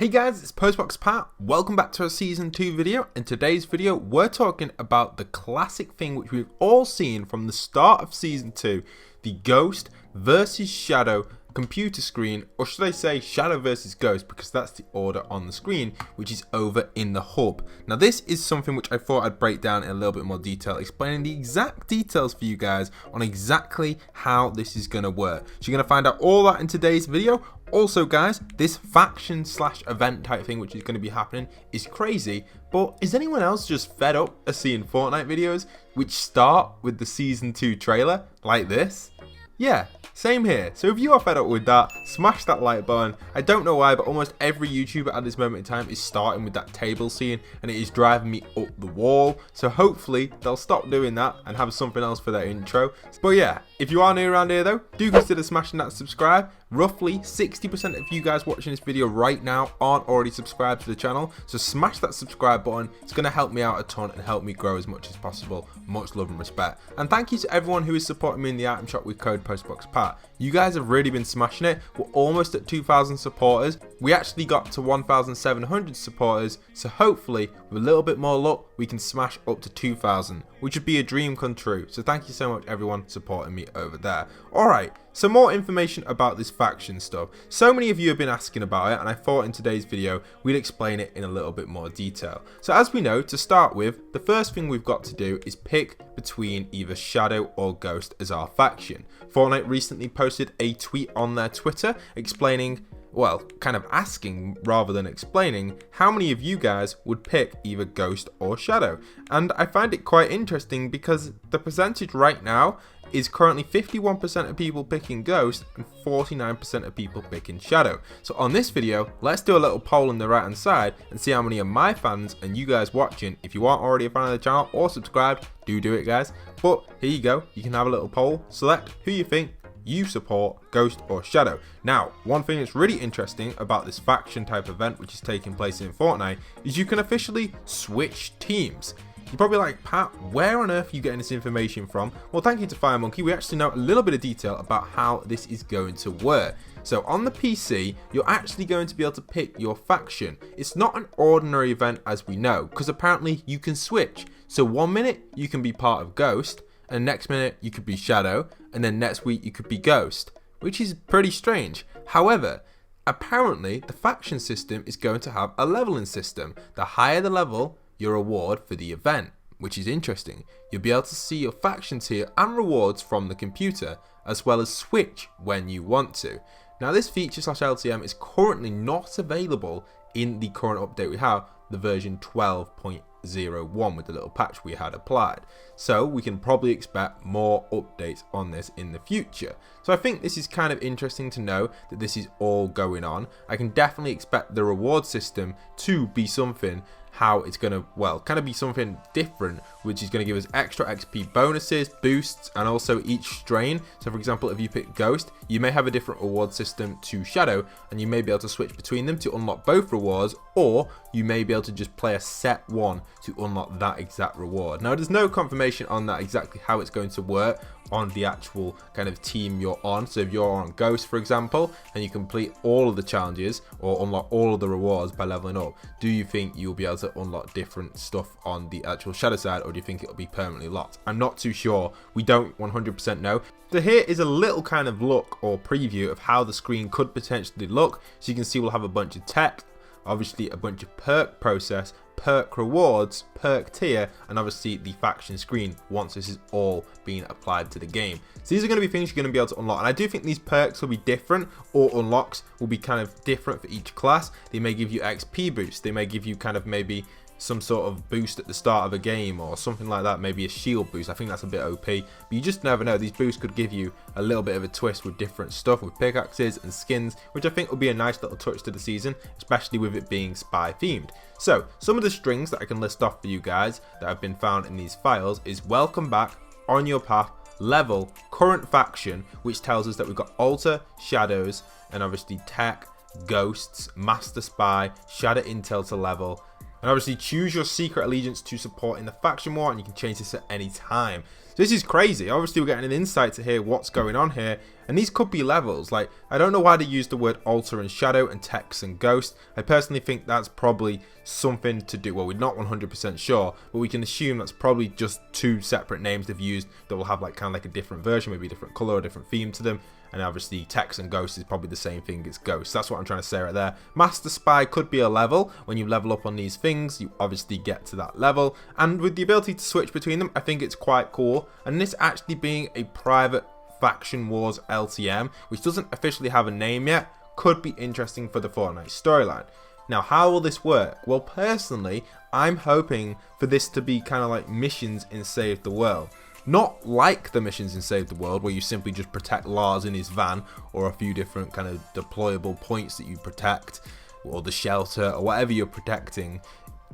Hey guys, it's postboxpat. Welcome back to our season 2 video. In today's video, we're talking about the classic thing which we've all seen from the start of season 2, the Ghost versus Shadow computer screen, or should I say Shadow versus Ghost, because that's the order on the screen, which is over in the hub. Now this is something which I thought I'd break down in a little bit more detail, explaining the exact details for you guys on exactly how this is going to work. So you're going to find out all that in today's video. Also guys, this faction / event type thing which is going to be happening is crazy, but is anyone else just fed up of seeing Fortnite videos which start with the season 2 trailer like this? Yeah, same here. So if you are fed up with that, smash that like button. I don't know why, but almost every YouTuber at this moment in time is starting with that table scene, and it is driving me up the wall. So hopefully they'll stop doing that and have something else for their intro. But yeah, if you are new around here though, do consider smashing that subscribe. Roughly 60% of you guys watching this video right now aren't already subscribed to the channel, so smash that subscribe button. It's going to help me out a ton and help me grow as much as possible. Much love and respect. And thank you to everyone who is supporting me in the item shop with code postboxpat. You guys have really been smashing it. We're almost at 2,000 supporters. We actually got to 1,700 supporters, so hopefully with a little bit more luck we can smash up to 2,000, which would be a dream come true. So thank you so much everyone supporting me over there. Alright, some more information about this faction stuff. So many of you have been asking about it, and I thought in today's video we'd explain it in a little bit more detail. So as we know, to start with, the first thing we've got to do is pick between either Shadow or Ghost as our faction. Fortnite recently posted a tweet on their Twitter explaining, well, kind of asking rather than explaining, how many of you guys would pick either Ghost or Shadow. And I find it quite interesting because the percentage right now is currently 51% of people picking Ghost and 49% of people picking Shadow. So on this video, let's do a little poll on the right hand side and see how many of my fans and you guys watching, if you aren't already a fan of the channel or subscribed, do it guys. But here you go, you can have a little poll, select who you think you support, Ghost or Shadow. Now, one thing that's really interesting about this faction type event which is taking place in Fortnite is you can officially switch teams. You're probably like, Pat, where on earth are you getting this information from? Well, thank you to FireMonkey, we actually know a little bit of detail about how this is going to work. So on the PC, you're actually going to be able to pick your faction. It's not an ordinary event as we know, because apparently you can switch. So 1 minute you can be part of Ghost, and next minute you could be Shadow, and then next week you could be Ghost, which is pretty strange. However, apparently the faction system is going to have a leveling system. The higher the level, your reward for the event, which is interesting. You'll be able to see your faction tier and rewards from the computer, as well as switch when you want to. Now this feature / LTM is currently not available in the current update we have, the version 12.01 with the little patch we had applied. So we can probably expect more updates on this in the future. So I think this is kind of interesting to know that this is all going on. I can definitely expect the reward system to be something, how it's going to, well, kind of be something different, which is going to give us extra XP bonuses, boosts, and also each strain. So for example, if you pick Ghost, you may have a different reward system to Shadow, and you may be able to switch between them to unlock both rewards, or you may be able to just play a set one to unlock that exact reward. Now there's no confirmation on that exactly how it's going to work on the actual kind of team you're on. So if you're on Ghost, for example, and you complete all of the challenges or unlock all of the rewards by leveling up, do you think you'll be able to unlock different stuff on the actual Shadow side, or do you think it'll be permanently locked? I'm not too sure. We don't 100% know. So here is a little kind of look or preview of how the screen could potentially look. So you can see we'll have a bunch of text, obviously a bunch of perk process, perk rewards, perk tier, and obviously the faction screen once this is all being applied to the game. So these are going to be things you're going to be able to unlock, and I do think these perks will be different, or unlocks will be kind of different for each class. They may give you XP boosts, they may give you kind of maybe some sort of boost at the start of a game or something like that, maybe a shield boost. I think that's a bit OP, but you just never know. These boosts could give you a little bit of a twist with different stuff, with pickaxes and skins, which I think will be a nice little touch to the season, especially with it being spy themed. So some of the strings that I can list off for you guys that have been found in these files is welcome back, on your path, level, current faction, which tells us that we've got alter, shadows, and obviously tech, ghosts, master spy, shadow intel to level. And obviously choose your secret allegiance to support in the faction war, and you can change this at any time. So this is crazy. Obviously we're getting an insight to hear what's going on here, and these could be levels. Like, I don't know why they use the word alter and shadow and text and ghost. I personally think that's probably something to do, well, we're not 100% sure, but we can assume that's probably just two separate names they've used that will have like kind of like a different version, maybe a different color or a different theme to them. And obviously text and ghost is probably the same thing, it's ghost. That's what I'm trying to say right there. Master Spy could be a level. When you level up on these things, you obviously get to that level, and with the ability to switch between them, I think it's quite cool. And this actually being a private faction wars LTM, which doesn't officially have a name yet, could be interesting for the Fortnite storyline. Now, how will this work? Well, personally, I'm hoping for this to be kind of like missions in Save the World. Not like the missions in Save the World, where you simply just protect Lars in his van, or a few different kind of deployable points that you protect, or the shelter, or whatever you're protecting.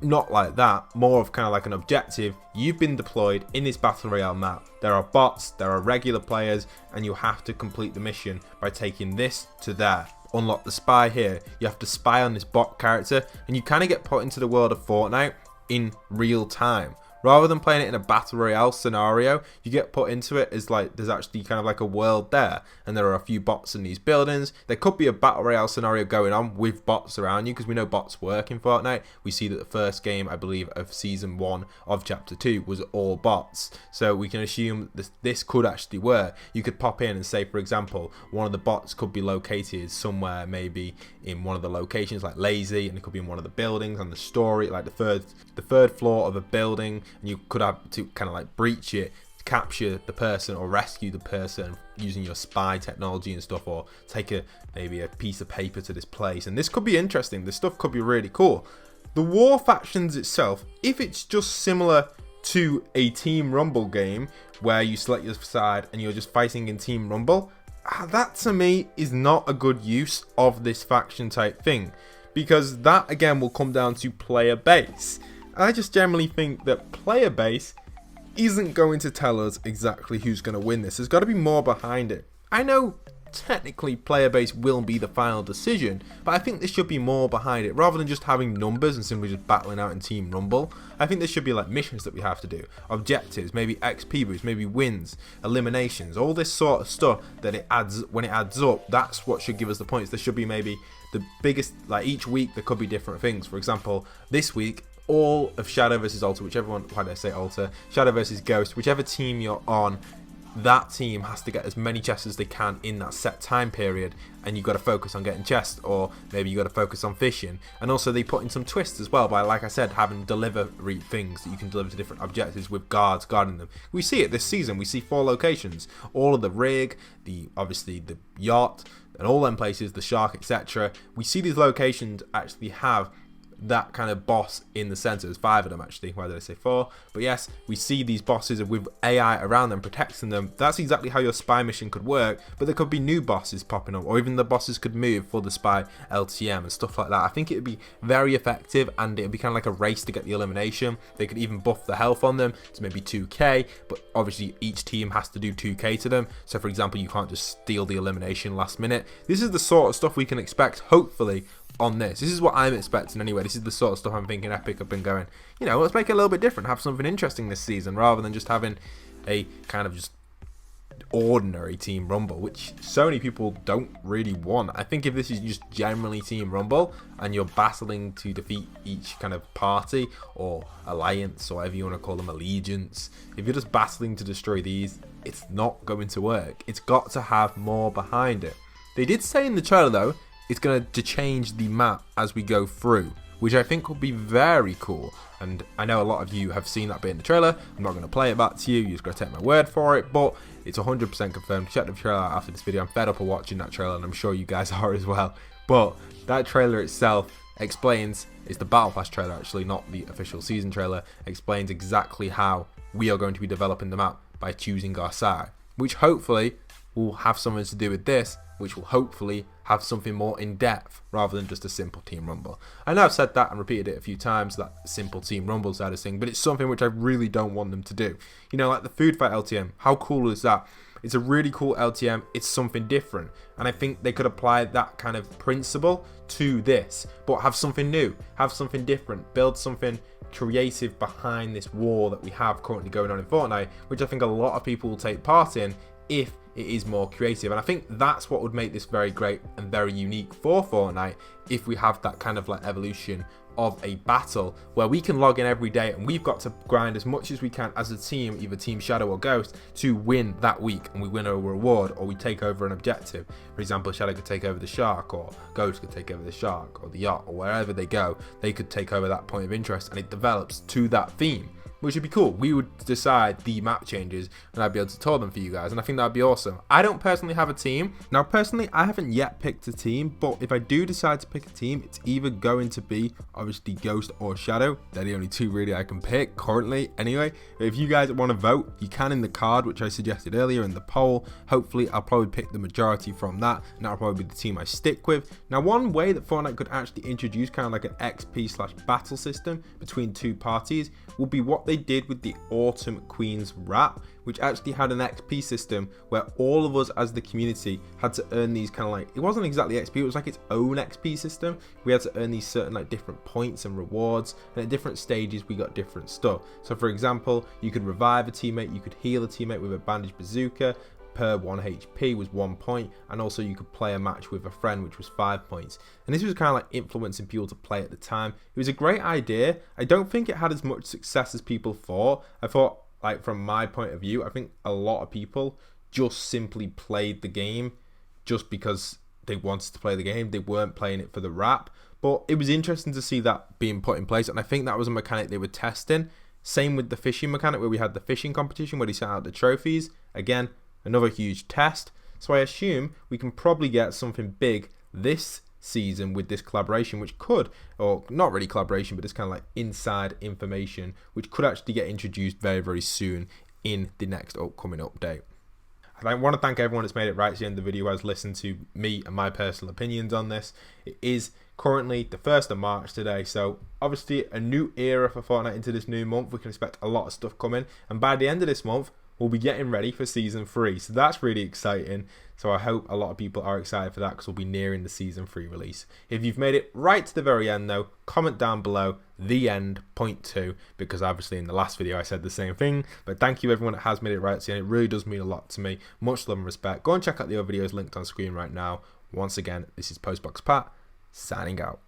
Not like that, more of kind of like an objective. You've been deployed in this Battle Royale map. There are bots, there are regular players, and you have to complete the mission by taking this to there. Unlock the spy here. You have to spy on this bot character, and you kind of get put into the world of Fortnite in real time. Rather than playing it in a Battle Royale scenario, you get put into it as like there's actually kind of like a world there, and there are a few bots in these buildings. There could be a Battle Royale scenario going on with bots around you, because we know bots work in Fortnite. We see that the first game, I believe, of Season 1 of Chapter 2 was all bots. So we can assume this could actually work. You could pop in and say, for example, one of the bots could be located somewhere, maybe in one of the locations like Lazy, and it could be in one of the buildings on the story, like the third floor of a building. And you could have to kind of like breach it, capture the person or rescue the person using your spy technology and stuff, or take maybe a piece of paper to this place. And this could be interesting. This stuff could be really cool. The war factions itself, if it's just similar to a Team Rumble game where you select your side and you're just fighting in Team Rumble, that to me is not a good use of this faction type thing, because that again will come down to player base. I just generally think that player base isn't going to tell us exactly who's going to win this. There's got to be more behind it. I know technically player base will be the final decision, but I think there should be more behind it. Rather than just having numbers and simply just battling out in Team Rumble, I think there should be like missions that we have to do, objectives, maybe XP boosts, maybe wins, eliminations, all this sort of stuff that when it adds up, that's what should give us the points. There should be maybe the biggest, like each week there could be different things. For example, this week, all of Shadow versus Alter, whichever one, why did I say Alter? Shadow versus Ghost, whichever team you're on, that team has to get as many chests as they can in that set time period, and you've got to focus on getting chests, or maybe you've got to focus on fishing. And also they put in some twists as well by, like I said, having delivery things that you can deliver to different objectives with guards guarding them. We see it this season. We see 4 locations, all of the rig, obviously the yacht, and all them places, the shark, etc. We see these locations actually have that kind of boss in the center. There's 5 of them actually. Why did I say 4? But yes, we see these bosses with AI around them, protecting them. That's exactly how your spy mission could work, but there could be new bosses popping up, or even the bosses could move for the spy LTM and stuff like that. I think it would be very effective, and it would be kind of like a race to get the elimination. They could even buff the health on them to maybe 2k, but obviously each team has to do 2k to them. So for example, you can't just steal the elimination last minute. This is the sort of stuff we can expect, hopefully, on this. This is what I'm expecting anyway. This is the sort of stuff I'm thinking Epic have been going, you know, let's make it a little bit different, have something interesting this season, rather than just having a kind of just ordinary Team Rumble, which so many people don't really want. I think if this is just generally Team Rumble and you're battling to defeat each kind of party or alliance, or whatever you want to call them, allegiance, if you're just battling to destroy these, it's not going to work. It's got to have more behind it. They did say in the trailer though, it's going to change the map as we go through, which I think will be very cool. And I know a lot of you have seen that bit in the trailer. I'm not going to play it back to you. You're just going to take my word for it. But it's 100% confirmed. Check the trailer out after this video. I'm fed up of watching that trailer, and I'm sure you guys are as well. But that trailer itself explains, it's the Battle Pass trailer actually, not the official season trailer, explains exactly how we are going to be developing the map by choosing our side, which hopefully will have something to do with this, which will hopefully have something more in depth rather than just a simple Team Rumble. I know I've said that and repeated it a few times, that simple Team Rumble side of thing, but it's something which I really don't want them to do. You know, like the Food Fight LTM, how cool is that? It's a really cool LTM. It's something different, and I think they could apply that kind of principle to this, but have something new, have something different, build something creative behind this war that we have currently going on in Fortnite, which I think a lot of people will take part in if it is more creative. And I think that's what would make this very great and very unique for Fortnite, if we have that kind of like evolution of a battle where we can log in every day and we've got to grind as much as we can as a team, either Team Shadow or Ghost, to win that week, and we win a reward or we take over an objective. For example, Shadow could take over the shark, or Ghost could take over the shark or the yacht, or wherever they go, they could take over that point of interest, and it develops to that theme, which would be cool. We would decide the map changes and I'd be able to tour them for you guys, and I think that'd be awesome. I don't personally have a team. Now personally, I haven't yet picked a team, but if I do decide to pick a team, it's either going to be obviously Ghost or Shadow. They're the only two really I can pick currently anyway. If you guys want to vote, you can in the card, which I suggested earlier in the poll. Hopefully I'll probably pick the majority from that, and that'll probably be the team I stick with. Now one way that Fortnite could actually introduce kind of like an XP/battle system between two parties will be what they did with the Autumn Queens wrap, which actually had an XP system where all of us as the community had to earn these kind of like, it wasn't exactly XP, it was like its own XP system. We had to earn these certain like different points and rewards, and at different stages we got different stuff. So for example, you could revive a teammate, you could heal a teammate with a bandage bazooka, per 1 HP was 1 point, and also you could play a match with a friend, which was 5 points. And this was kind of like influencing people to play at the time. It was a great idea. I don't think it had as much success as people thought. I thought, like, from my point of view, I think a lot of people just simply played the game just because they wanted to play the game. They weren't playing it for the wrap. But it was interesting to see that being put in place, and I think that was a mechanic they were testing. Same with the fishing mechanic, where we had the fishing competition where they sent out the trophies. Again, another huge test. So I assume we can probably get something big this season with this collaboration, which could, or not really collaboration, but it's kind of like inside information, which could actually get introduced very, very soon in the next upcoming update. I want to thank everyone that's made it right to the end of the video, who has listened to me and my personal opinions on this. It is currently the 1st of March today, so obviously a new era for Fortnite into this new month. We can expect a lot of stuff coming, and by the end of this month, we'll be getting ready for Season 3, so that's really exciting. So I hope a lot of people are excited for that, because we'll be nearing the Season 3 release. If you've made it right to the very end though, comment down below the end, point 2, because obviously in the last video I said the same thing. But thank you everyone that has made it right to the end. It really does mean a lot to me. Much love and respect. Go and check out the other videos linked on screen right now. Once again, this is postboxpat, signing out.